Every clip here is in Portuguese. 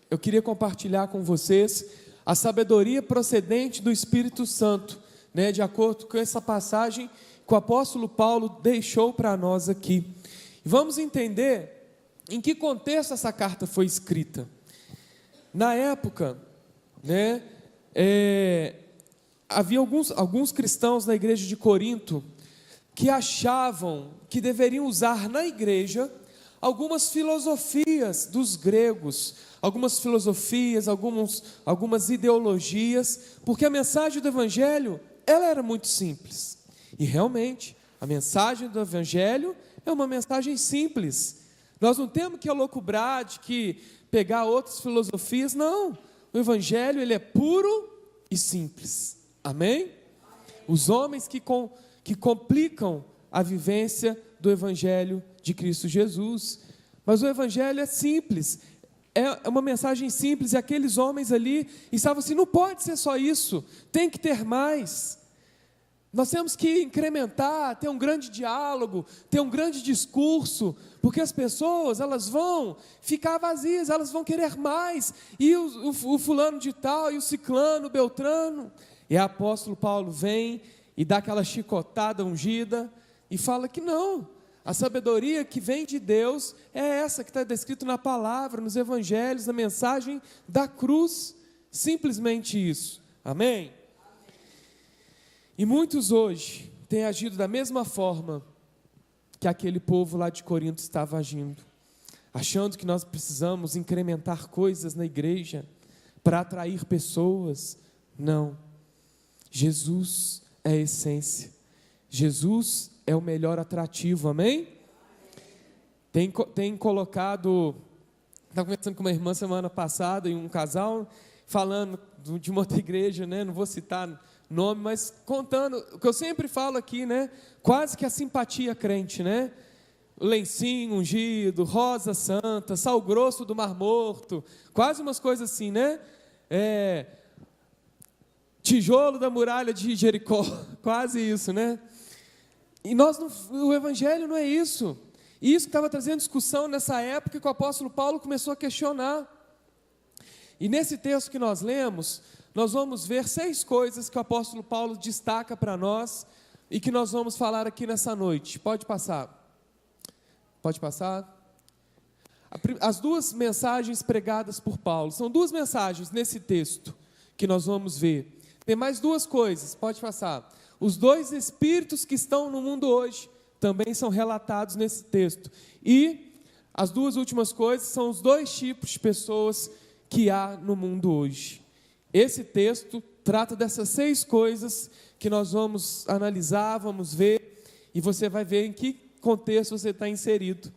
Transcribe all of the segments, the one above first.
eu queria compartilhar com vocês a sabedoria procedente do Espírito Santo, né, de acordo com essa passagem que o apóstolo Paulo deixou para nós aqui. Vamos entender em que contexto essa carta foi escrita. Na época, né, havia alguns cristãos na igreja de Corinto que achavam que deveriam usar na igreja algumas filosofias dos gregos, algumas filosofias, algumas ideologias, porque a mensagem do Evangelho, ela era muito simples. E realmente, a mensagem do Evangelho é uma mensagem simples. Nós não temos que elocubrar, de que pegar outras filosofias, não. O Evangelho, ele é puro e simples. Amém? Os homens que complicam a vivência do Evangelho de Cristo Jesus. Mas o Evangelho é simples, é uma mensagem simples, e aqueles homens ali estavam assim, não pode ser só isso, tem que ter mais. Nós temos que incrementar, ter um grande diálogo, ter um grande discurso, porque as pessoas, elas vão ficar vazias, elas vão querer mais, e o fulano de tal, e o ciclano, o beltrano. E o apóstolo Paulo vem e dá aquela chicotada ungida, e fala que não, a sabedoria que vem de Deus é essa que está descrito na palavra, nos evangelhos, na mensagem da cruz, simplesmente isso. Amém? E muitos hoje têm agido da mesma forma que aquele povo lá de Corinto estava agindo, achando que nós precisamos incrementar coisas na igreja para atrair pessoas. Não, Jesus é a essência, Jesus é o melhor atrativo, amém? Tem colocado, estava conversando com uma irmã semana passada, e um casal, falando de uma outra igreja, né? Não vou citar nome, mas contando, o que eu sempre falo aqui, né? Quase que a simpatia crente, né? O lencinho ungido, rosa santa, sal grosso do Mar Morto, quase umas coisas assim, né? Tijolo da muralha de Jericó, quase isso, né? E o Evangelho não é isso. E isso que estava trazendo discussão nessa época, que o apóstolo Paulo começou a questionar. E nesse texto que nós lemos, nós vamos ver 6 coisas que o apóstolo Paulo destaca para nós, e que nós vamos falar aqui nessa noite. Pode passar. Pode passar. As 2 mensagens pregadas por Paulo, são 2 mensagens nesse texto, que nós vamos ver. Tem mais 2 coisas, pode passar. Os 2 espíritos que estão no mundo hoje também são relatados nesse texto. E as 2 últimas coisas são os 2 tipos de pessoas que há no mundo hoje. Esse texto trata dessas 6 coisas que nós vamos analisar, vamos ver, e você vai ver em que contexto você está inserido.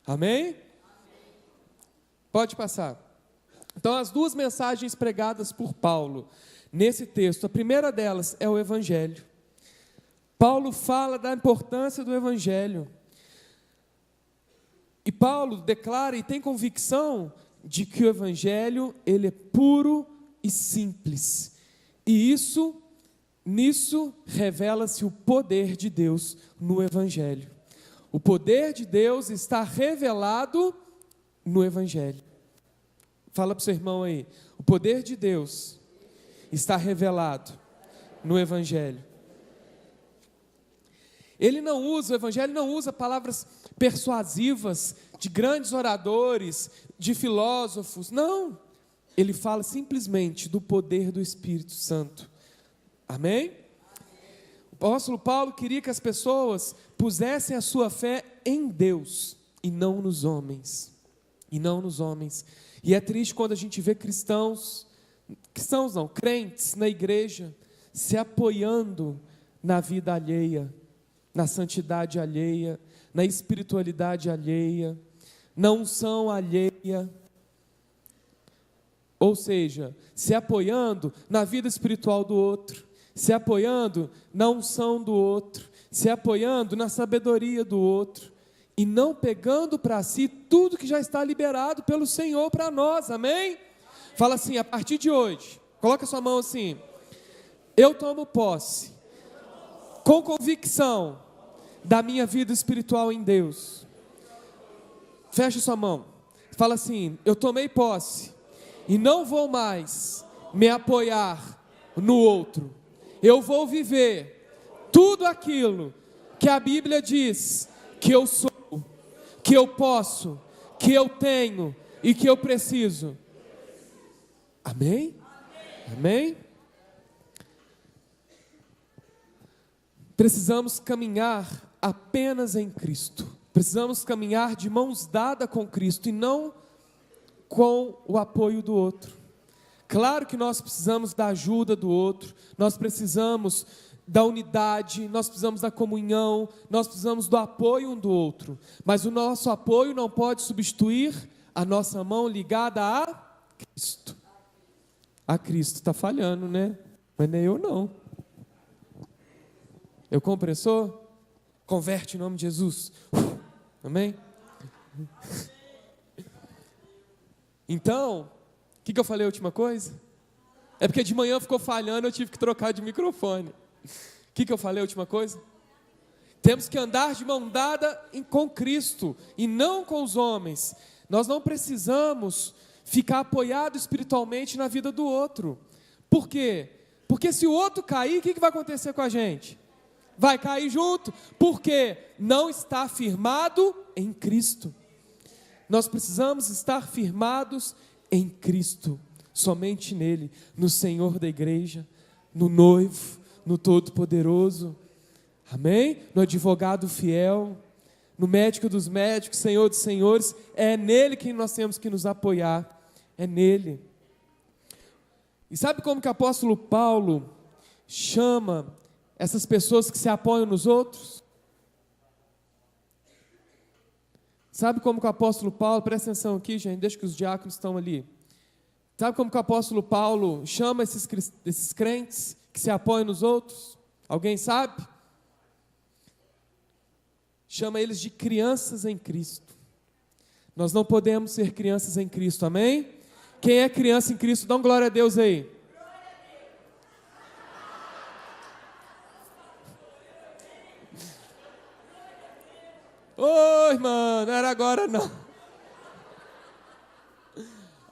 Amém? Pode passar. Então, as 2 mensagens pregadas por Paulo nesse texto, a primeira delas é o Evangelho. Paulo fala da importância do Evangelho. E Paulo declara e tem convicção de que o Evangelho, ele é puro e simples. E nisso revela-se o poder de Deus no Evangelho. O poder de Deus está revelado no Evangelho. Fala para o seu irmão aí. O poder de Deus está revelado no Evangelho. O Evangelho não usa palavras persuasivas de grandes oradores, de filósofos, não. Ele fala simplesmente do poder do Espírito Santo. Amém? O apóstolo Paulo queria que as pessoas pusessem a sua fé em Deus e não nos homens. E não nos homens. E é triste quando a gente vê crentes na igreja se apoiando na vida alheia, na santidade alheia, na espiritualidade alheia, na unção alheia, ou seja, se apoiando na vida espiritual do outro, se apoiando na unção do outro, se apoiando na sabedoria do outro, e não pegando para si tudo que já está liberado pelo Senhor para nós, amém? Fala assim, a partir de hoje, coloca sua mão assim, eu tomo posse, com convicção, da minha vida espiritual em Deus. Fecha sua mão, fala assim, eu tomei posse e não vou mais me apoiar no outro. Eu vou viver tudo aquilo que a Bíblia diz que eu sou, que eu posso, que eu tenho e que eu preciso. Amém? Amém? Precisamos caminhar apenas em Cristo. Precisamos caminhar de mãos dadas com Cristo e não com o apoio do outro. Claro que nós precisamos da ajuda do outro, nós precisamos da unidade, nós precisamos da comunhão, nós precisamos do apoio um do outro. Mas o nosso apoio não pode substituir a nossa mão ligada a Cristo. A Cristo. Está falhando, né? Mas nem eu não. Eu compressor? Converte em nome de Jesus. Amém? Então, o que eu falei a última coisa? É porque de manhã ficou falhando, eu tive que trocar de microfone. O que eu falei a última coisa? Temos que andar de mão dada com Cristo e não com os homens. Nós não precisamos ficar apoiado espiritualmente na vida do outro. Por quê? Porque se o outro cair, o que vai acontecer com a gente? Vai cair junto, porque não está firmado em Cristo. Nós precisamos estar firmados em Cristo, somente nele, no Senhor da igreja, no noivo, no Todo-Poderoso, amém? No advogado fiel, no médico dos médicos, Senhor dos senhores. É nele que nós temos que nos apoiar, é nele. E sabe como que o apóstolo Paulo chama essas pessoas que se apoiam nos outros? Sabe como que o apóstolo Paulo, presta atenção aqui, gente, deixa que os diáconos estão ali. Sabe como que o apóstolo Paulo chama esses crentes que se apoiam nos outros? Alguém sabe? Chama eles de crianças em Cristo. Nós não podemos ser crianças em Cristo, amém? Quem é criança em Cristo, dá um glória a Deus aí. Oi, irmão, não era agora não.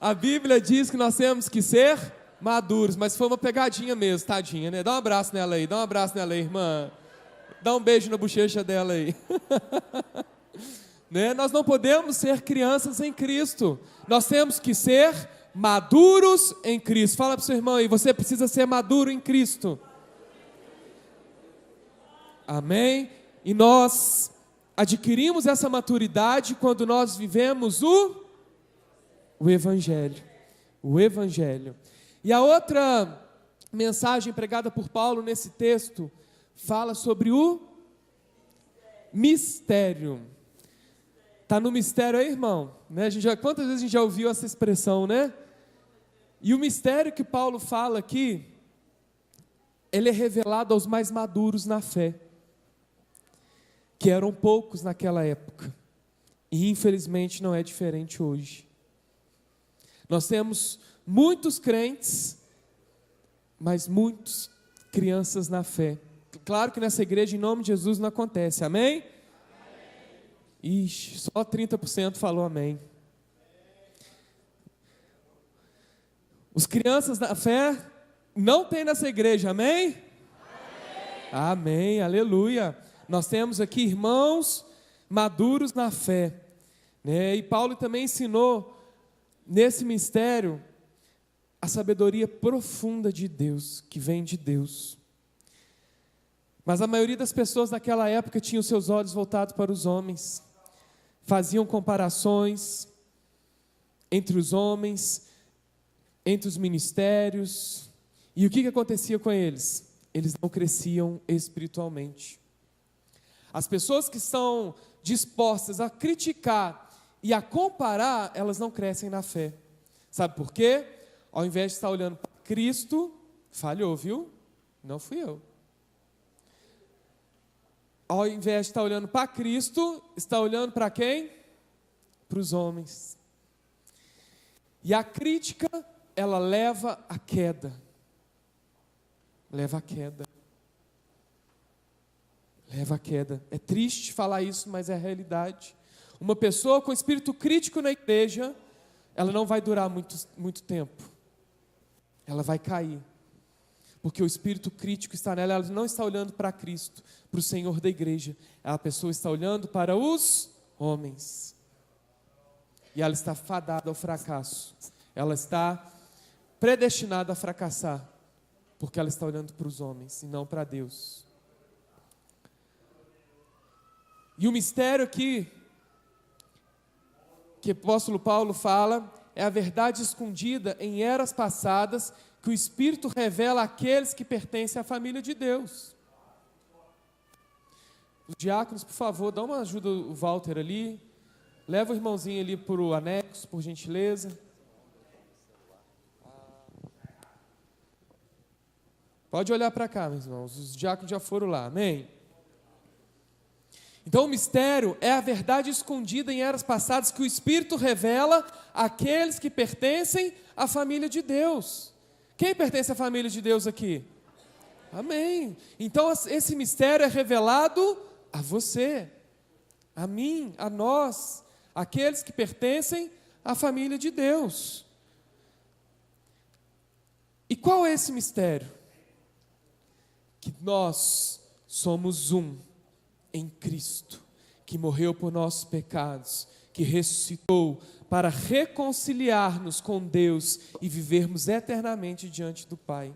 A Bíblia diz que nós temos que ser maduros, mas foi uma pegadinha mesmo, tadinha, né? Dá um abraço nela aí, irmã. Dá um beijo na bochecha dela aí. Né? Nós não podemos ser crianças em Cristo. Nós temos que ser maduros em Cristo. Fala para o seu irmão aí, você precisa ser maduro em Cristo. Amém? E nós adquirimos essa maturidade quando nós vivemos o Evangelho. O Evangelho. E a outra mensagem pregada por Paulo nesse texto fala sobre o mistério. Está no mistério aí, irmão? Né? Quantas vezes a gente já ouviu essa expressão, né? E o mistério que Paulo fala aqui, ele é revelado aos mais maduros na fé, que eram poucos naquela época. E infelizmente não é diferente hoje. Nós temos muitos crentes, mas muitos crianças na fé. Claro que nessa igreja, em nome de Jesus, não acontece, amém? Ixi, só 30% falou amém. Os crianças na fé não tem nessa igreja, amém? Amém, aleluia. Nós temos aqui irmãos maduros na fé, né? E Paulo também ensinou nesse mistério a sabedoria profunda de Deus, que vem de Deus. Mas a maioria das pessoas daquela época tinham seus olhos voltados para os homens, faziam comparações entre os homens, entre os ministérios, e o que acontecia com eles? Eles não cresciam espiritualmente. As pessoas que estão dispostas a criticar e a comparar, elas não crescem na fé. Sabe por quê? Ao invés de estar olhando para Cristo, falhou, viu? Não fui eu. Ao invés de estar olhando para Cristo, está olhando para quem? Para os homens. E a crítica, ela leva à queda. Leva à queda. Leva à queda. É triste falar isso, mas é a realidade. Uma pessoa com espírito crítico na igreja, ela não vai durar muito tempo. Ela vai cair. Porque o espírito crítico está nela, ela não está olhando para Cristo, para o Senhor da igreja. A pessoa está olhando para os homens. E ela está fadada ao fracasso. Ela está predestinada a fracassar. Porque ela está olhando para os homens e não para Deus. E o mistério aqui, que o apóstolo Paulo fala, é a verdade escondida em eras passadas, que o Espírito revela àqueles que pertencem à família de Deus. Os diáconos, por favor, dá uma ajuda o Walter ali. Leva o irmãozinho ali para o anexo, por gentileza. Pode olhar para cá, meus irmãos. Os diáconos já foram lá, amém? Então o mistério é a verdade escondida em eras passadas que o Espírito revela àqueles que pertencem à família de Deus. Quem pertence à família de Deus aqui? Amém. Então esse mistério é revelado a você, a mim, a nós, aqueles que pertencem à família de Deus. E qual é esse mistério? Que nós somos um em Cristo, que morreu por nossos pecados, que ressuscitou para reconciliar-nos com Deus e vivermos eternamente diante do Pai.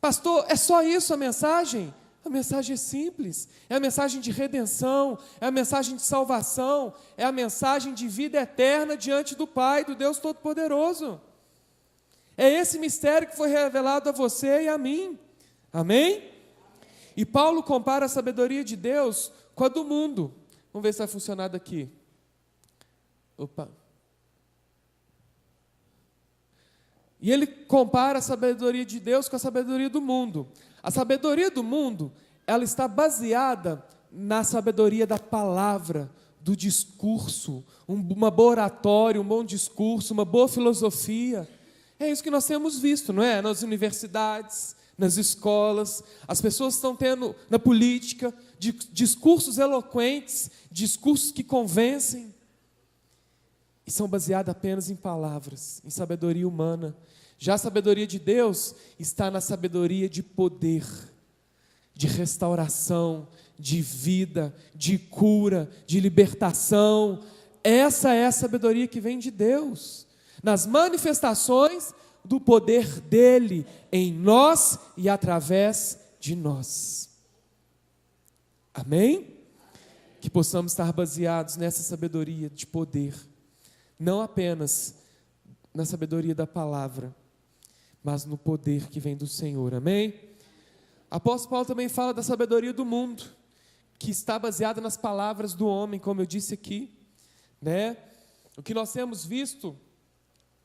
Pastor, é só isso a mensagem? A mensagem é simples, é a mensagem de redenção, é a mensagem de salvação, é a mensagem de vida eterna diante do Pai, do Deus Todo-Poderoso. É esse mistério que foi revelado a você e a mim, amém? E Paulo compara a sabedoria de Deus com a do mundo. Vamos ver se vai funcionar daqui. Opa. E ele compara a sabedoria de Deus com a sabedoria do mundo. A sabedoria do mundo, ela está baseada na sabedoria da palavra, do discurso, uma boa oratória, um bom discurso, uma boa filosofia. É isso que nós temos visto, não é? Nas universidades, nas escolas, as pessoas estão tendo, na política, discursos eloquentes, discursos que convencem, e são baseados apenas em palavras, em sabedoria humana. Já a sabedoria de Deus está na sabedoria de poder, de restauração, de vida, de cura, de libertação. Essa é a sabedoria que vem de Deus, nas manifestações do poder dele em nós e através de nós. Amém? Que possamos estar baseados nessa sabedoria de poder, não apenas na sabedoria da palavra, mas no poder que vem do Senhor. Amém? Apóstolo Paulo também fala da sabedoria do mundo, que está baseada nas palavras do homem, como eu disse aqui, né? O que nós temos visto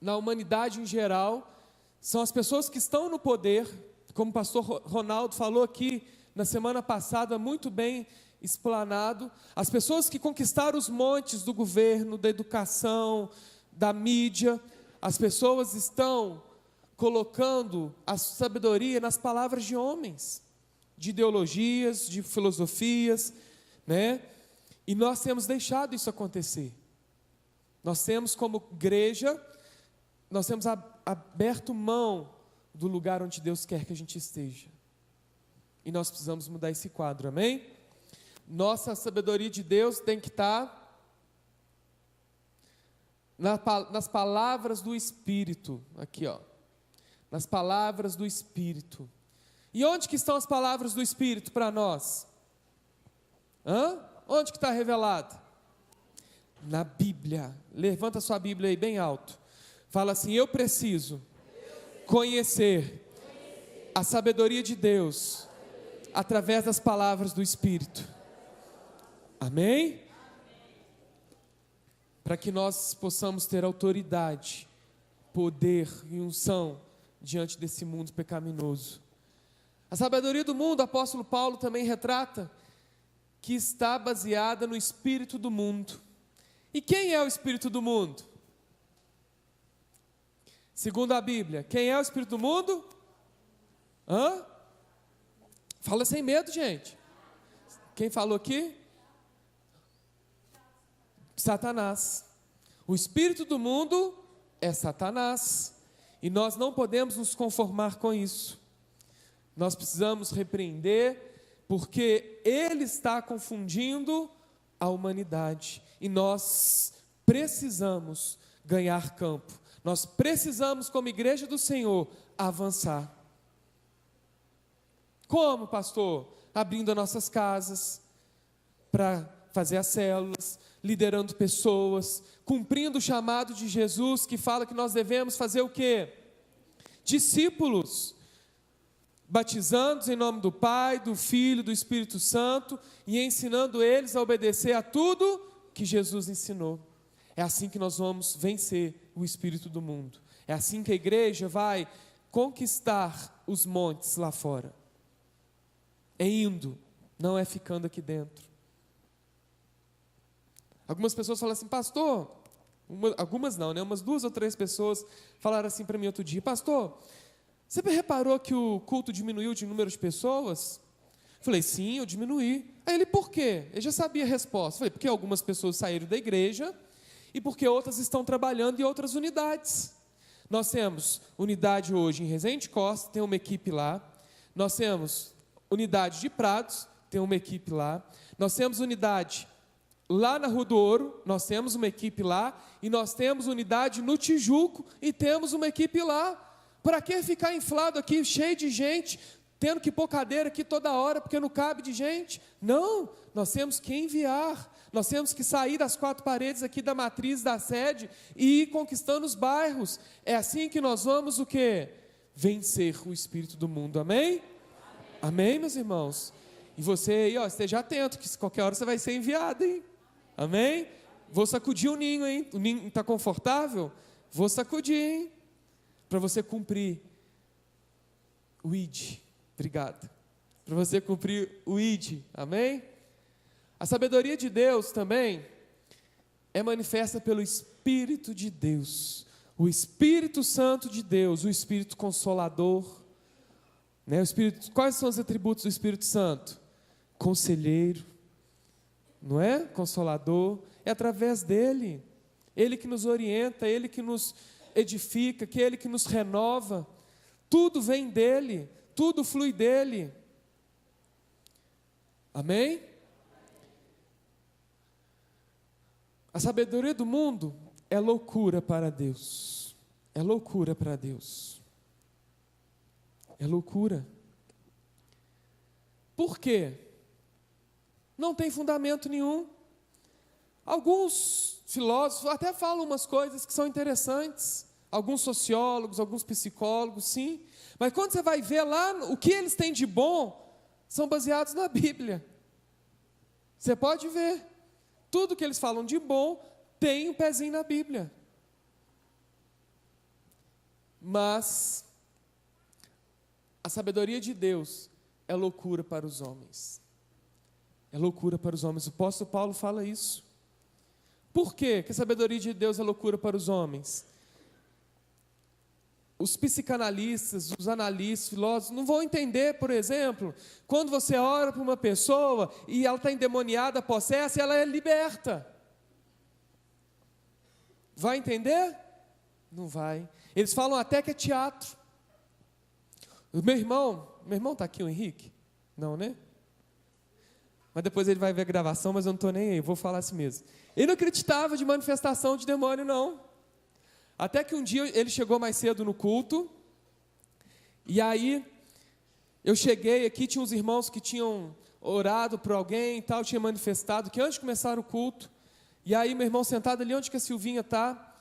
na humanidade em geral são as pessoas que estão no poder, como o pastor Ronaldo falou aqui na semana passada, muito bem explanado, as pessoas que conquistaram os montes do governo, da educação, da mídia. As pessoas estão colocando a sabedoria nas palavras de homens, de ideologias, de filosofias, né? E nós temos deixado isso acontecer. Nós temos, como igreja, nós temos aberto mão do lugar onde Deus quer que a gente esteja. E nós precisamos mudar esse quadro, amém? Nossa sabedoria de Deus tem que estar nas palavras do Espírito, aqui ó, nas palavras do Espírito. E onde que estão as palavras do Espírito para nós? Onde que está revelado? Na Bíblia. Levanta sua Bíblia aí bem alto. Fala assim: eu preciso conhecer a sabedoria de Deus através das palavras do Espírito. Amém? Para que nós possamos ter autoridade, poder e unção diante desse mundo pecaminoso. A sabedoria do mundo, o apóstolo Paulo também retrata, que está baseada no espírito do mundo. E quem é o espírito do mundo? Segundo a Bíblia, quem é o espírito do mundo? Fala sem medo, gente. Quem falou aqui? Satanás. O espírito do mundo é Satanás, e nós não podemos nos conformar com isso. Nós precisamos repreender, porque ele está confundindo a humanidade, e nós precisamos ganhar campo. Nós precisamos, como igreja do Senhor, avançar. Como, pastor? Abrindo as nossas casas para fazer as células, liderando pessoas, cumprindo o chamado de Jesus, que fala que nós devemos fazer o quê? Discípulos, batizando-os em nome do Pai, do Filho, do Espírito Santo, e ensinando eles a obedecer a tudo que Jesus ensinou. É assim que nós vamos vencer o espírito do mundo. É assim que a igreja vai conquistar os montes lá fora. É indo, não é ficando aqui dentro. Algumas pessoas falam assim, pastor, algumas não, né? Umas 2 ou 3 pessoas falaram assim para mim outro dia, pastor, você reparou que o culto diminuiu de número de pessoas? Eu falei, sim, eu diminuí. Aí ele, por quê? Eu já sabia a resposta. Eu falei, porque algumas pessoas saíram da igreja e porque outras estão trabalhando em outras unidades. Nós temos unidade hoje em Resende Costa, tem uma equipe lá. Nós temos unidade de Prados, tem uma equipe lá. Nós temos unidade lá na Rua do Ouro, nós temos uma equipe lá. E nós temos unidade no Tijuco e temos uma equipe lá. Para que ficar inflado aqui, cheio de gente, tendo que pôr cadeira aqui toda hora, porque não cabe de gente? Não, nós temos que enviar. Nós temos que sair das 4 paredes aqui da matriz da sede e ir conquistando os bairros. É assim que nós vamos o quê? Vencer o espírito do mundo, amém? Amém, meus irmãos? E você aí, ó, esteja atento, que qualquer hora você vai ser enviado, hein? Amém? Vou sacudir o ninho, hein? O ninho está confortável? Vou sacudir, hein? Para você cumprir o ID. Obrigado. Para você cumprir o ID, amém? A sabedoria de Deus também é manifesta pelo Espírito de Deus, o Espírito Santo de Deus, o Espírito Consolador, né? Quais são os atributos do Espírito Santo? Conselheiro, não é? Consolador, é através dele, ele que nos orienta, ele que nos edifica, que ele que nos renova, tudo vem dele, tudo flui dele, amém? A sabedoria do mundo é loucura para Deus. É loucura para Deus. É loucura. Por quê? Não tem fundamento nenhum. Alguns filósofos até falam umas coisas que são interessantes. Alguns sociólogos, alguns psicólogos, sim. Mas quando você vai ver lá, o que eles têm de bom, são baseados na Bíblia. Você pode ver. Tudo que eles falam de bom tem um pezinho na Bíblia. Mas a sabedoria de Deus é loucura para os homens. É loucura para os homens. O apóstolo Paulo fala isso. Por quê que a sabedoria de Deus é loucura para os homens? Os psicanalistas, os analistas, filósofos, não vão entender, por exemplo, quando você ora para uma pessoa e ela está endemoniada, possessa, e ela é liberta. Vai entender? Não vai. Eles falam até que é teatro. O meu irmão está aqui, o Henrique? Não, né? Mas depois ele vai ver a gravação, mas eu não estou nem aí, vou falar assim mesmo. Ele não acreditava de manifestação de demônio, não. Até que um dia ele chegou mais cedo no culto, e aí eu cheguei aqui, tinha uns irmãos que tinham orado por alguém e tal, tinha manifestado, que antes de começar o culto, e aí meu irmão sentado ali onde que a Silvinha está,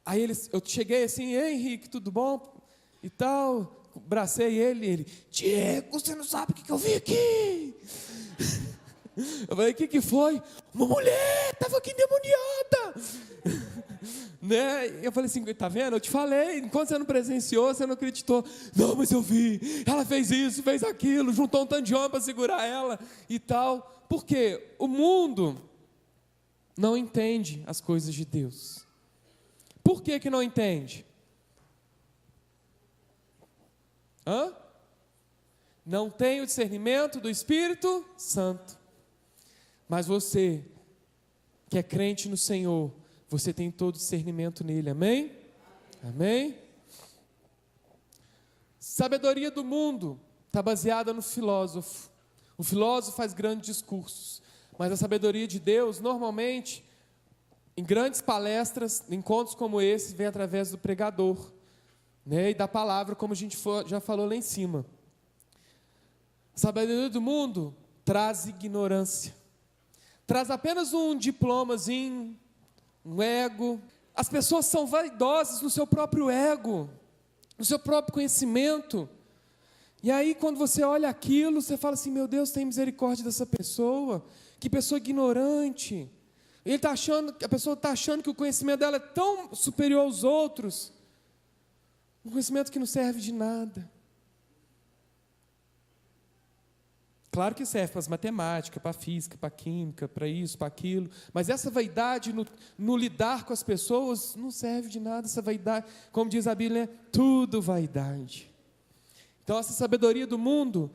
aí eu cheguei assim, ei Henrique, tudo bom? E tal, abracei ele, Diego, você não sabe o que eu vi aqui? Eu falei, o que foi? Uma mulher, estava aqui endemoniada. Né? Eu falei assim, tá vendo? Eu te falei, enquanto você não presenciou, você não acreditou. Não, mas eu vi, ela fez isso, fez aquilo, juntou um tanto de homem para segurar ela e tal. Por quê? O mundo não entende as coisas de Deus. Por que não entende? Não tem o discernimento do Espírito Santo. Mas você, que é crente no Senhor, você tem todo discernimento nele, amém? Amém? Sabedoria do mundo está baseada no filósofo. O filósofo faz grandes discursos, mas a sabedoria de Deus, normalmente, em grandes palestras, encontros como esse, vem através do pregador, né, e da palavra, como a gente já falou lá em cima. A sabedoria do mundo traz ignorância, traz apenas um diplomazinho, um ego. As pessoas são vaidosas no seu próprio ego, no seu próprio conhecimento. E aí, quando você olha aquilo, você fala assim: meu Deus, tem misericórdia dessa pessoa, que pessoa ignorante. A pessoa está achando que o conhecimento dela é tão superior aos outros, um conhecimento que não serve de nada. Claro que serve para as matemáticas, para a física, para a química, para isso, para aquilo, mas essa vaidade no lidar com as pessoas não serve de nada. Essa vaidade, como diz a Bíblia, é tudo vaidade. Então, essa sabedoria do mundo,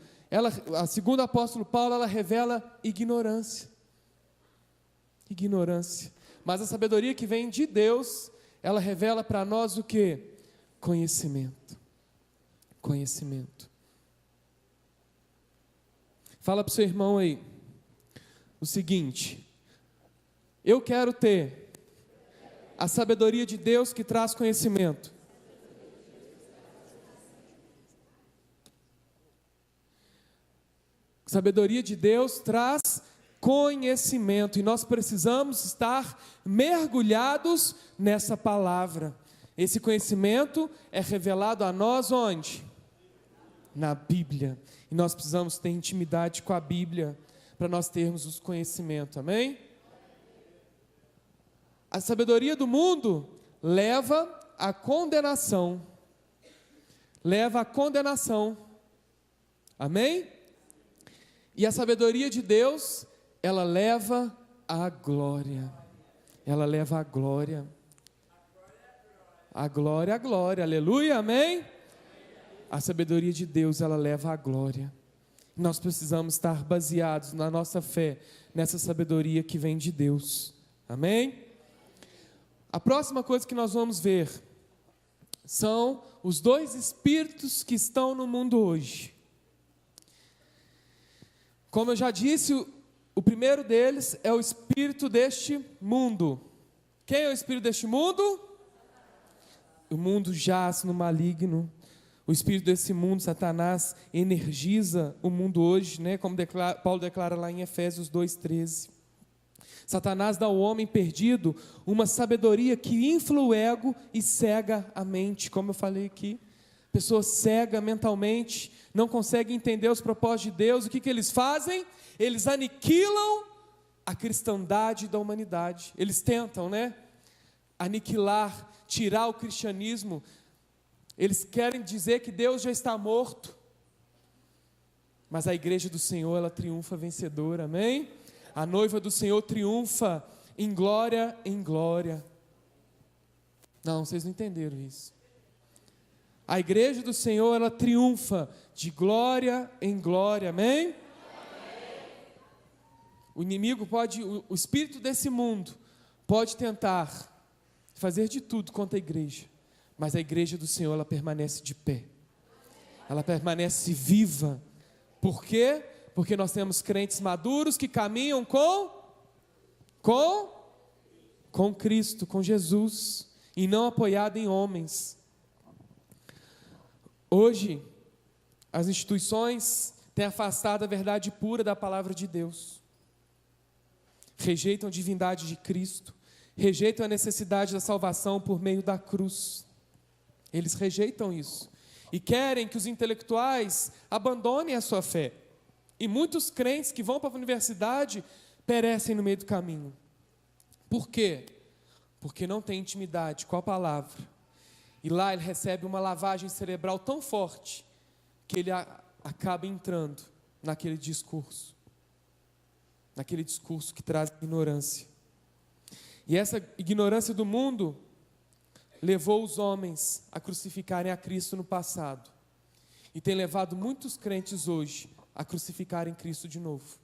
segundo o apóstolo Paulo, ela revela ignorância. Ignorância. Mas a sabedoria que vem de Deus, ela revela para nós o quê? Conhecimento. Conhecimento. Fala para o seu irmão aí o seguinte: eu quero ter a sabedoria de Deus que traz conhecimento. Sabedoria de Deus traz conhecimento, e nós precisamos estar mergulhados nessa palavra. Esse conhecimento é revelado a nós onde? Na Bíblia. E nós precisamos ter intimidade com a Bíblia para nós termos os conhecimentos, amém? A sabedoria do mundo leva à condenação. Leva à condenação. Amém? E a sabedoria de Deus, ela leva à glória. Ela leva à glória. A glória, a glória. Aleluia, amém? A sabedoria de Deus, ela leva à glória. Nós precisamos estar baseados na nossa fé, nessa sabedoria que vem de Deus. Amém? A próxima coisa que nós vamos ver são os dois espíritos que estão no mundo hoje. Como eu já disse, o primeiro deles é o espírito deste mundo. Quem é o espírito deste mundo? O mundo jaz no maligno. O espírito desse mundo, Satanás, energiza o mundo hoje, né? Como Paulo declara lá em Efésios 2,13. Satanás dá ao homem perdido uma sabedoria que infla o ego e cega a mente, como eu falei aqui. Pessoa cega mentalmente, não consegue entender os propósitos de Deus. O que eles fazem? Eles aniquilam a cristandade da humanidade. Eles tentam, né? Aniquilar, tirar o cristianismo. Eles querem dizer que Deus já está morto. Mas a igreja do Senhor, ela triunfa vencedora, amém? A noiva do Senhor triunfa em glória em glória. Não, vocês não entenderam isso. A igreja do Senhor, ela triunfa de glória em glória, amém? O inimigo pode, o espírito desse mundo, pode tentar fazer de tudo contra a igreja. Mas a igreja do Senhor, ela permanece de pé. Ela permanece viva. Por quê? Porque nós temos crentes maduros que caminham com Cristo, com Jesus, e não apoiado em homens. Hoje, as instituições têm afastado a verdade pura da palavra de Deus. Rejeitam a divindade de Cristo, rejeitam a necessidade da salvação por meio da cruz. Eles rejeitam isso e querem que os intelectuais abandonem a sua fé. E muitos crentes que vão para a universidade perecem no meio do caminho. Por quê? Porque não tem intimidade com a palavra. E lá ele recebe uma lavagem cerebral tão forte que ele acaba entrando naquele discurso que traz ignorância. E essa ignorância do mundo levou os homens a crucificarem a Cristo no passado. E tem levado muitos crentes hoje a crucificarem Cristo de novo.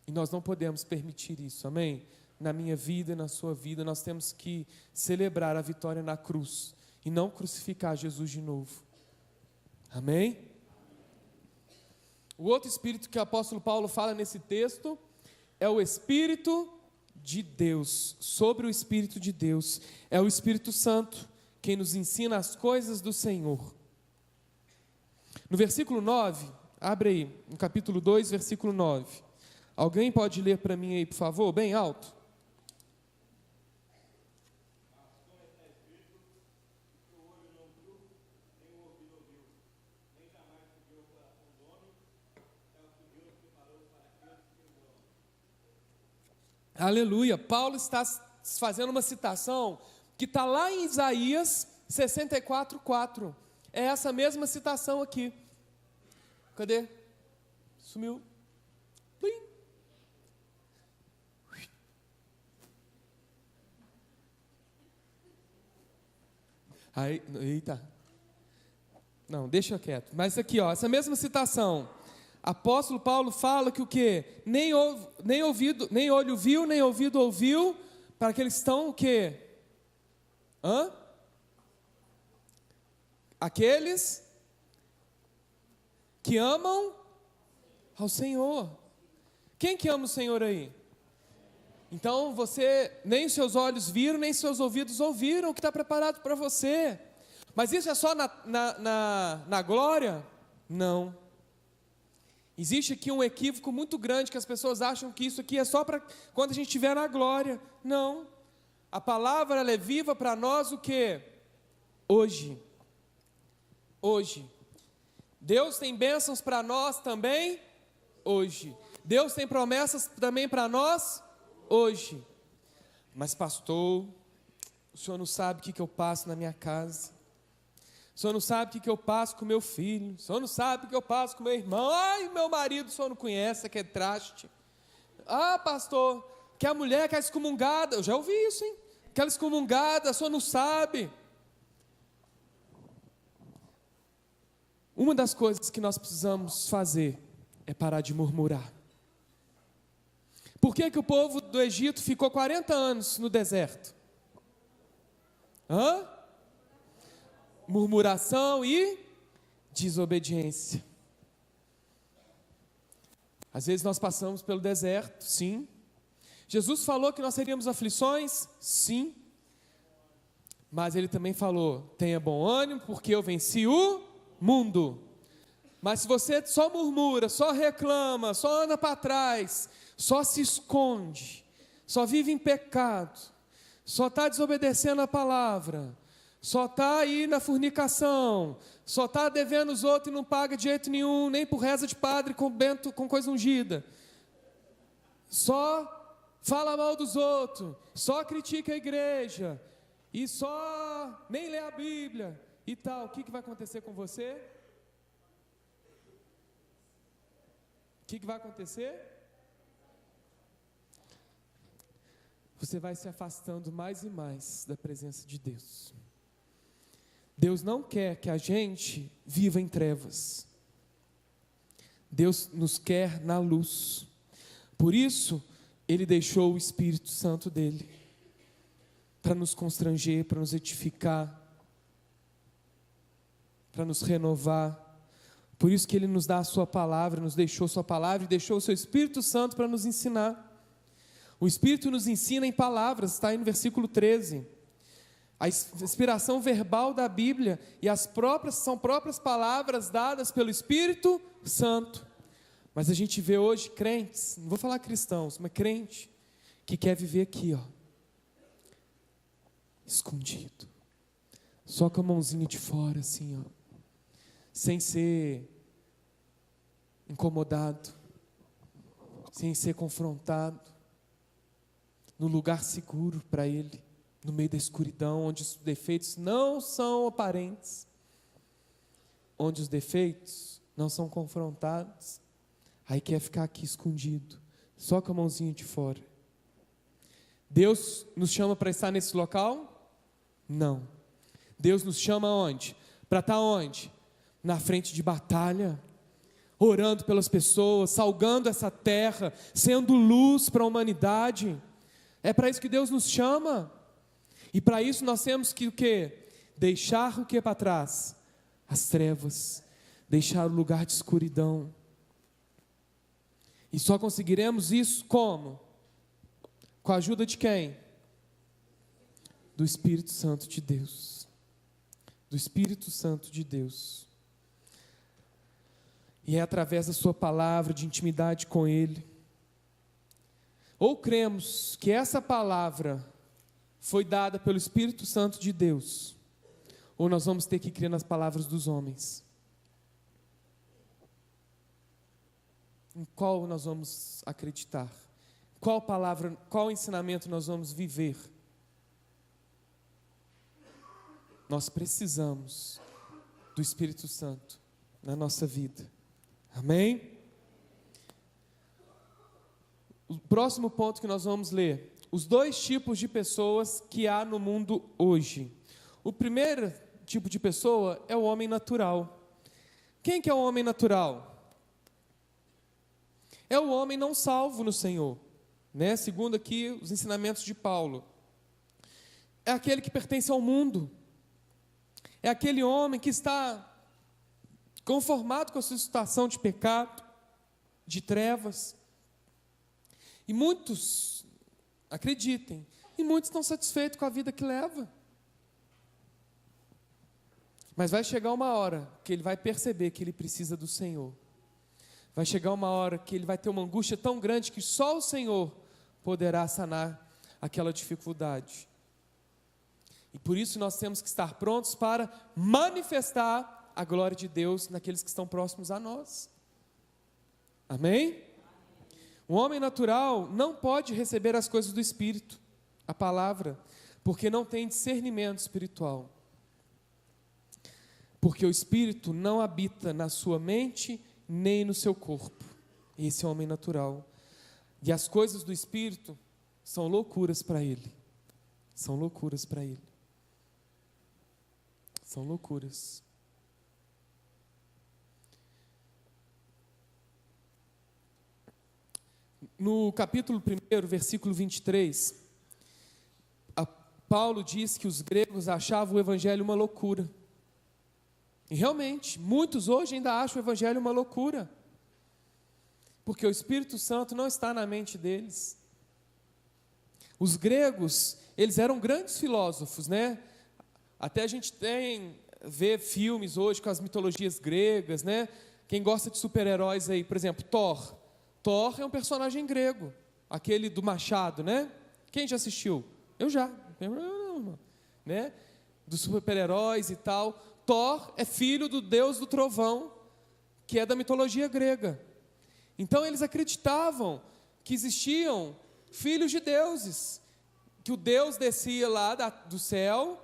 E nós não podemos permitir isso, amém? na minha vida e na sua vida, nós temos que celebrar a vitória na cruz e não crucificar Jesus de novo. Amém? O outro Espírito que o apóstolo Paulo fala nesse texto é o Espírito de Deus. Sobre o Espírito de Deus é o Espírito Santo, quem nos ensina as coisas do Senhor. No versículo 9, abre aí, no capítulo 2, versículo 9. Alguém pode ler para mim aí, por favor, bem alto? Aleluia. Paulo está fazendo uma citação que está lá em Isaías 64:4. É essa mesma citação aqui. Cadê? Sumiu. Plim. Aí, eita. Não, deixa quieto. Mas aqui, ó, essa mesma citação. Apóstolo Paulo fala que o quê? Nem olho viu, nem ouvido ouviu, para que eles estão o quê? Aqueles que amam ao Senhor. Quem que ama o Senhor aí? Então você, nem os seus olhos viram, nem os seus ouvidos ouviram o que está preparado para você. Mas isso é só na glória? Não. Existe aqui um equívoco muito grande, que as pessoas acham que isso aqui é só para quando a gente estiver na glória. Não. A palavra ela é viva para nós o quê? Hoje. Hoje. Deus tem bênçãos para nós também hoje. Deus tem promessas também para nós hoje. Mas pastor, o senhor não sabe o que eu passo na minha casa. O senhor não sabe o que eu passo com meu filho. O senhor não sabe o que eu passo com meu irmão. Ai, meu marido, o senhor não conhece, que é traste. Ah, pastor, que a mulher quer excomungada. Eu já ouvi isso, hein? Aquela excomungada, o senhor não sabe. Uma das coisas que nós precisamos fazer é parar de murmurar. Por que que o povo do Egito ficou 40 anos no deserto? Murmuração e desobediência. Às vezes nós passamos pelo deserto, sim. Jesus falou que nós teríamos aflições, sim. Mas ele também falou: tenha bom ânimo, porque eu venci o mundo. Mas se você só murmura, só reclama, só anda para trás, só se esconde, só vive em pecado, só está desobedecendo a palavra, só está aí na fornicação, só está devendo os outros e não paga de jeito nenhum, nem por reza de padre com coisa ungida, só fala mal dos outros, só critica a igreja, e só nem lê a Bíblia e tal, o que vai acontecer com você? O que vai acontecer? Você vai se afastando mais e mais da presença de Deus. Deus não quer que a gente viva em trevas. Deus nos quer na luz. Por isso, Ele deixou o Espírito Santo dEle, para nos constranger, para nos edificar, para nos renovar. Por isso que Ele nos dá a sua palavra, nos deixou sua palavra e deixou o seu Espírito Santo para nos ensinar. O Espírito nos ensina em palavras, está aí no versículo 13. A inspiração verbal da Bíblia e são próprias palavras dadas pelo Espírito Santo. Mas a gente vê hoje crentes, não vou falar cristãos, mas crente, que quer viver aqui, escondido, só com a mãozinha de fora, assim, sem ser incomodado, sem ser confrontado, no lugar seguro para ele, no meio da escuridão, onde os defeitos não são aparentes, onde os defeitos não são confrontados, aí quer ficar aqui escondido, só com a mãozinha de fora. Deus nos chama para estar nesse local? Não. Deus nos chama aonde? Para estar onde? Na frente de batalha, orando pelas pessoas, salgando essa terra, sendo luz para a humanidade. É para isso que Deus nos chama. E para isso nós temos que o quê? Deixar o que para trás? As trevas. Deixar o lugar de escuridão. E só conseguiremos isso como? Com a ajuda de quem? Do Espírito Santo de Deus. Do Espírito Santo de Deus. E é através da sua palavra, de intimidade com Ele. Ou cremos que essa palavra foi dada pelo Espírito Santo de Deus, ou nós vamos ter que crer nas palavras dos homens. Em qual nós vamos acreditar? Qual palavra, qual ensinamento nós vamos viver? Nós precisamos do Espírito Santo na nossa vida. Amém? O próximo ponto que nós vamos ler: os dois tipos de pessoas que há no mundo hoje. O primeiro tipo de pessoa é o homem natural. Quem que é o homem natural? É o homem não salvo no Senhor, né? Segundo aqui os ensinamentos de Paulo. É aquele que pertence ao mundo. É aquele homem que está conformado com a sua situação de pecado, de trevas. E muitos, acreditem, e muitos estão satisfeitos com a vida que leva. Mas vai chegar uma hora que ele vai perceber que ele precisa do Senhor. Vai chegar uma hora que ele vai ter uma angústia tão grande que só o Senhor poderá sanar aquela dificuldade. E por isso nós temos que estar prontos para manifestar a glória de Deus naqueles que estão próximos a nós. Amém? O homem natural não pode receber as coisas do Espírito, a palavra, porque não tem discernimento espiritual. Porque o Espírito não habita na sua mente nem no seu corpo. Esse é o homem natural. E as coisas do Espírito são loucuras para ele. São loucuras para ele. São loucuras. No capítulo 1, versículo 23, Paulo diz que os gregos achavam o evangelho uma loucura. E realmente, muitos hoje ainda acham o evangelho uma loucura. Porque o Espírito Santo não está na mente deles. Os gregos, eles eram grandes filósofos, né? Até a gente vê filmes hoje com as mitologias gregas, né? Quem gosta de super-heróis aí, por exemplo, Thor. Thor é um personagem grego, aquele do machado, né? Quem já assistiu? Eu já, né? Dos super-heróis e tal. Thor é filho do deus do trovão, que é da mitologia grega. Então eles acreditavam que existiam filhos de deuses, que o Deus descia lá do céu,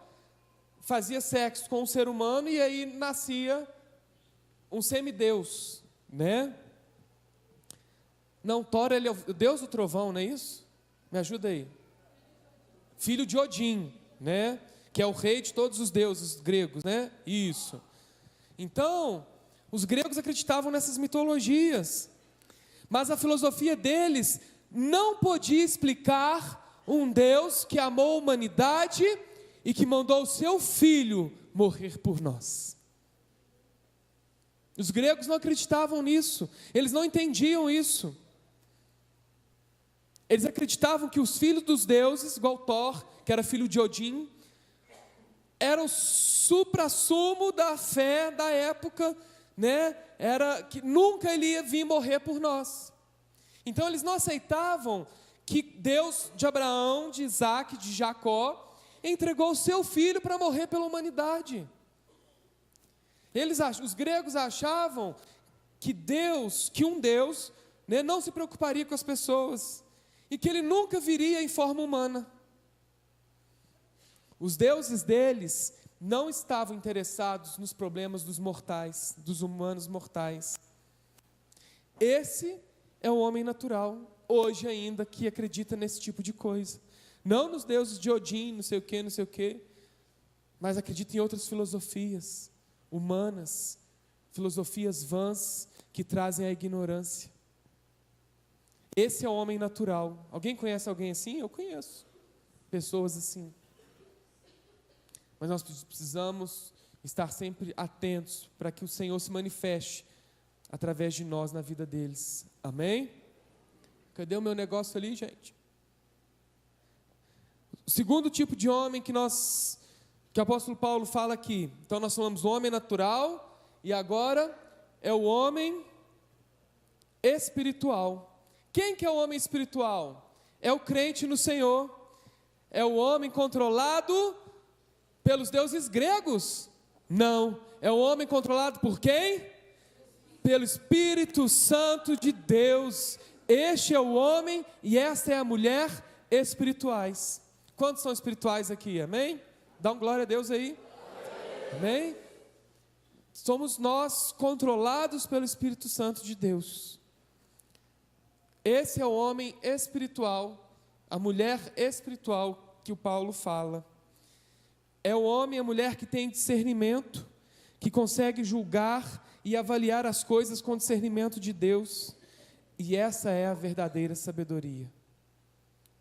fazia sexo com um ser humano e aí nascia um semideus, né? Não, Thor, ele é o deus do trovão, não é isso? Me ajuda aí. Filho de Odin, né? Que é o rei de todos os deuses gregos, né? Isso. Então, os gregos acreditavam nessas mitologias, mas a filosofia deles não podia explicar um Deus que amou a humanidade e que mandou o seu filho morrer por nós. Os gregos não acreditavam nisso, eles não entendiam isso. Eles acreditavam que os filhos dos deuses, igual Thor, que era filho de Odin, era o suprassumo da fé da época, né? Era que nunca ele ia vir morrer por nós. Então eles não aceitavam que Deus de Abraão, de Isaac, de Jacó, entregou o seu filho para morrer pela humanidade. Os gregos achavam que um Deus, né, não se preocuparia com as pessoas, e que ele nunca viria em forma humana. Os deuses deles não estavam interessados nos problemas dos mortais, dos humanos mortais. Esse é o homem natural, hoje ainda, que acredita nesse tipo de coisa. Não nos deuses de Odin, não sei o quê, mas acredita em outras filosofias humanas, filosofias vãs que trazem a ignorância. Esse é o homem natural. Alguém conhece alguém assim? Eu conheço pessoas assim. Mas nós precisamos estar sempre atentos para que o Senhor se manifeste através de nós na vida deles. Amém? Cadê o meu negócio ali, gente? O segundo tipo de homem que o apóstolo Paulo fala aqui. Então nós falamos do homem natural e agora é o homem espiritual. Quem que é o homem espiritual? É o crente no Senhor. É o homem controlado pelos deuses gregos? Não. É o homem controlado por quem? Pelo Espírito Santo de Deus. Este é o homem e esta é a mulher espirituais. Quantos são espirituais aqui? Amém? Dá um glória a Deus aí. Amém? Somos nós controlados pelo Espírito Santo de Deus. Esse é o homem espiritual, a mulher espiritual que o Paulo fala. É o homem e a mulher que tem discernimento, que consegue julgar e avaliar as coisas com discernimento de Deus. E essa é a verdadeira sabedoria.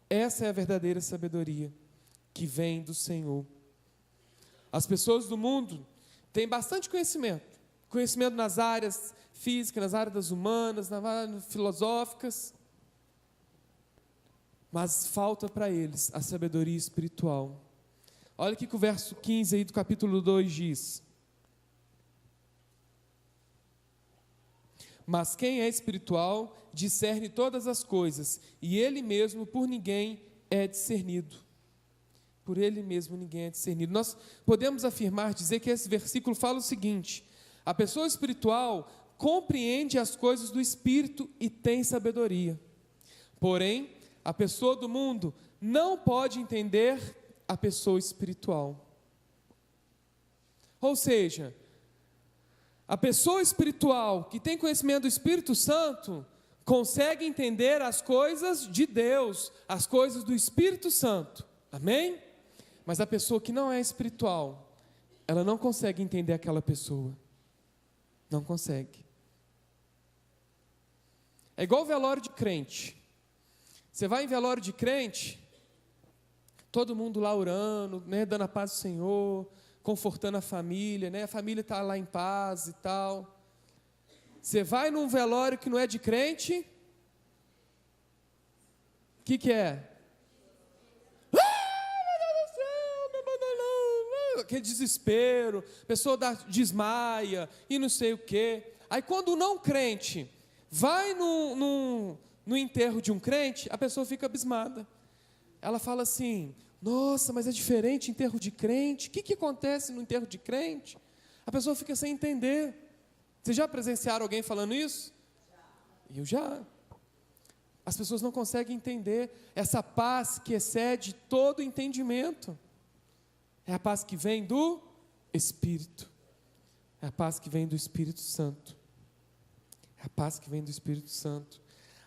Essa é a verdadeira sabedoria que vem do Senhor. As pessoas do mundo têm bastante conhecimento. Conhecimento nas áreas físicas, nas áreas humanas, nas áreas filosóficas. Mas falta para eles a sabedoria espiritual. Olha o que o verso 15 aí do capítulo 2 diz. Mas quem é espiritual discerne todas as coisas, e ele mesmo por ninguém é discernido. Por ele mesmo ninguém é discernido. Nós podemos afirmar, dizer que esse versículo fala o seguinte: a pessoa espiritual compreende as coisas do Espírito e tem sabedoria. Porém, a pessoa do mundo não pode entender a pessoa espiritual. Ou seja, a pessoa espiritual que tem conhecimento do Espírito Santo consegue entender as coisas de Deus, as coisas do Espírito Santo. Amém? Mas a pessoa que não é espiritual, ela não consegue entender aquela pessoa. Não consegue. É igual velório de crente. Você vai em velório de crente, todo mundo lá orando, né, dando a paz do Senhor, confortando a família, né, a família está lá em paz e tal. Você vai num velório que não é de crente, o que é? Aquele desespero, a pessoa desmaia e não sei o quê. Aí quando o não crente vai no enterro de um crente, a pessoa fica abismada. Ela fala assim: nossa, mas é diferente enterro de crente, o que acontece no enterro de crente? A pessoa fica sem entender. Vocês já presenciaram alguém falando isso? Eu já. As pessoas não conseguem entender essa paz que excede todo entendimento. É a paz que vem do Espírito. É a paz que vem do Espírito Santo. É a paz que vem do Espírito Santo.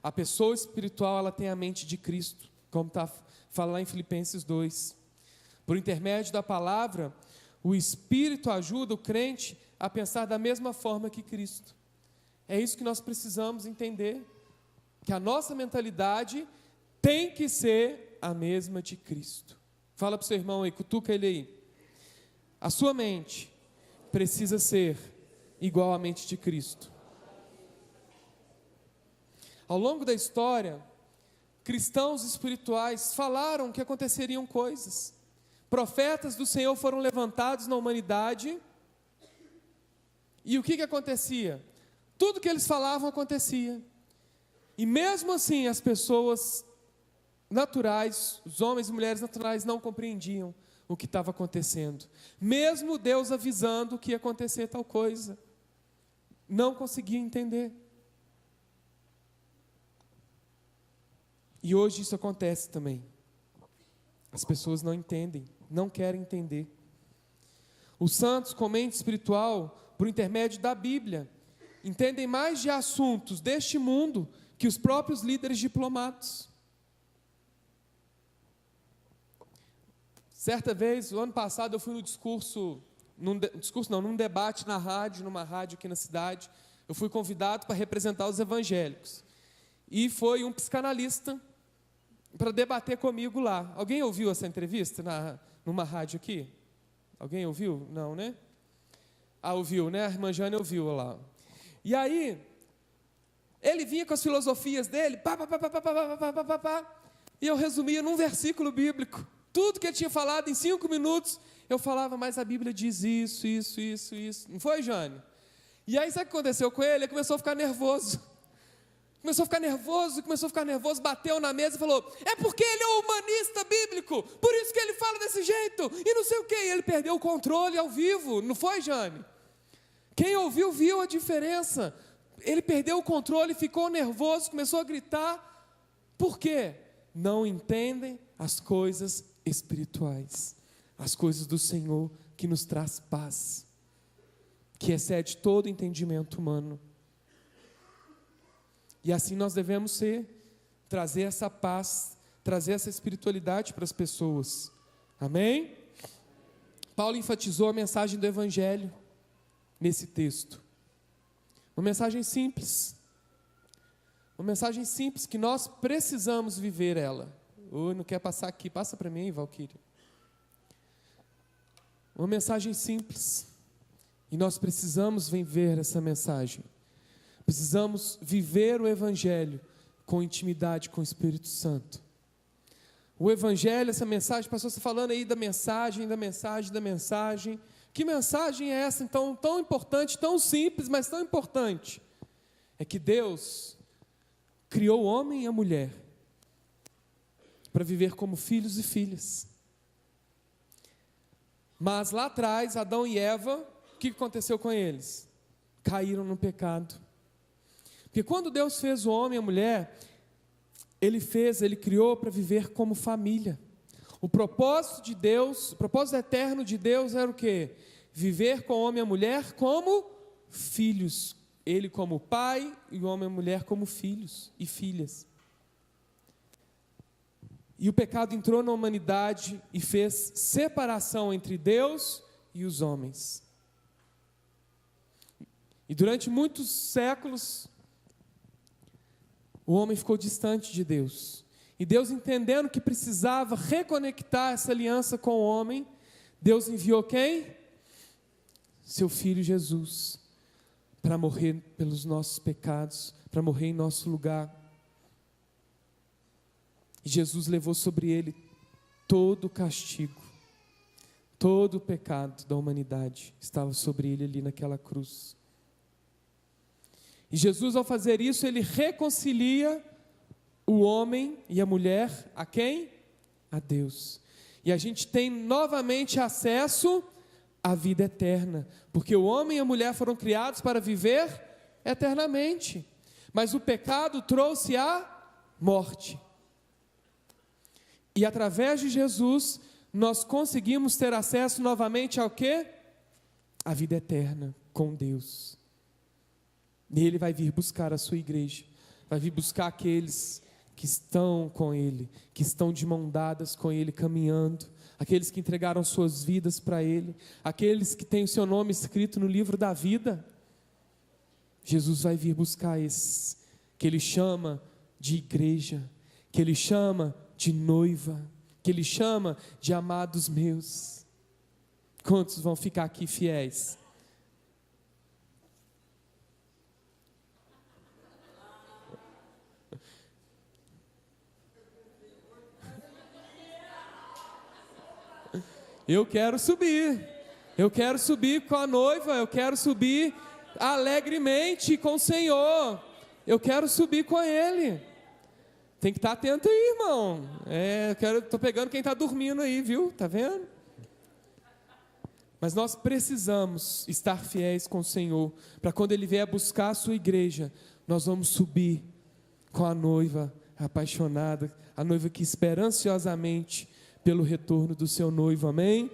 A pessoa espiritual, ela tem a mente de Cristo, como fala lá em Filipenses 2. Por intermédio da palavra, o Espírito ajuda o crente a pensar da mesma forma que Cristo. É isso que nós precisamos entender, que a nossa mentalidade tem que ser a mesma de Cristo. Fala para o seu irmão aí, cutuca ele aí. A sua mente precisa ser igual à mente de Cristo. Ao longo da história, cristãos espirituais falaram que aconteceriam coisas. Profetas do Senhor foram levantados na humanidade. E o que acontecia? Tudo que eles falavam acontecia. E mesmo assim as pessoas naturais, os homens e mulheres naturais não compreendiam o que estava acontecendo. Mesmo Deus avisando que ia acontecer tal coisa, não conseguiam entender. E hoje isso acontece também. As pessoas não entendem, não querem entender. Os santos com mente espiritual, por intermédio da Bíblia, entendem mais de assuntos deste mundo que os próprios líderes diplomatas. Certa vez, o ano passado, eu fui num debate na rádio, numa rádio aqui na cidade. Eu fui convidado para representar os evangélicos. e foi um psicanalista para debater comigo lá. Alguém ouviu essa entrevista numa rádio aqui? Alguém ouviu? Não, né? Ouviu, né? A irmã Jane ouviu lá. E aí, ele vinha com as filosofias dele, e eu resumia num versículo bíblico. Tudo que ele tinha falado em 5 minutos, eu falava, mas a Bíblia diz isso, isso, isso, isso. Não foi, Jane? E aí, sabe o que aconteceu com ele? Ele começou a ficar nervoso. Começou a ficar nervoso, bateu na mesa e falou, é porque ele é um humanista bíblico, por isso que ele fala desse jeito, e não sei o quê. E ele perdeu o controle ao vivo, não foi, Jane? Quem ouviu, viu a diferença. Ele perdeu o controle, ficou nervoso, começou a gritar. Por quê? Não entendem as coisas espirituais, as coisas do Senhor que nos traz paz, que excede todo entendimento humano. E assim nós devemos ser, trazer essa paz, trazer essa espiritualidade para as pessoas. Amém? Paulo enfatizou a mensagem do Evangelho nesse texto. Uma mensagem simples. Uma mensagem simples que nós precisamos viver ela. Não quer passar aqui? Passa para mim, Valquíria. Uma mensagem simples. E nós precisamos viver essa mensagem. Precisamos viver o Evangelho com intimidade com o Espírito Santo. O Evangelho, essa mensagem, pastor, você falando aí da mensagem. Que mensagem é essa, então, tão importante, tão simples, mas tão importante? É que Deus criou o homem e a mulher para viver como filhos e filhas. Mas lá atrás, Adão e Eva, o que aconteceu com eles? Caíram no pecado. Porque quando Deus fez o homem e a mulher, Ele criou para viver como família. O propósito de Deus, o propósito eterno de Deus era o quê? Viver com o homem e a mulher como filhos. Ele como pai e o homem e a mulher como filhos e filhas. E o pecado entrou na humanidade e fez separação entre Deus e os homens. E durante muitos séculos, o homem ficou distante de Deus. E Deus, entendendo que precisava reconectar essa aliança com o homem, Deus enviou quem? Seu Filho Jesus, para morrer pelos nossos pecados, para morrer em nosso lugar. E Jesus levou sobre ele todo o castigo, todo o pecado da humanidade estava sobre ele ali naquela cruz. E Jesus, ao fazer isso, ele reconcilia o homem e a mulher a quem? A Deus. E a gente tem novamente acesso à vida eterna, porque o homem e a mulher foram criados para viver eternamente, mas o pecado trouxe a morte. E através de Jesus, nós conseguimos ter acesso novamente ao quê? A vida eterna com Deus. E Ele vai vir buscar a sua igreja, vai vir buscar aqueles que estão com Ele, que estão de mão dadas com Ele, caminhando, aqueles que entregaram suas vidas para Ele, aqueles que têm o seu nome escrito no livro da vida. Jesus vai vir buscar esses, que Ele chama de igreja, que Ele chama de noiva, que Ele chama de amados meus. Quantos vão ficar aqui fiéis? Eu quero subir com a noiva, eu quero subir alegremente com o Senhor, eu quero subir com Ele. Tem que estar atento aí, irmão. Estou pegando quem está dormindo aí, viu? Está vendo? Mas nós precisamos estar fiéis com o Senhor, para quando Ele vier buscar a sua igreja, nós vamos subir com a noiva apaixonada, a noiva que espera ansiosamente pelo retorno do seu noivo, amém?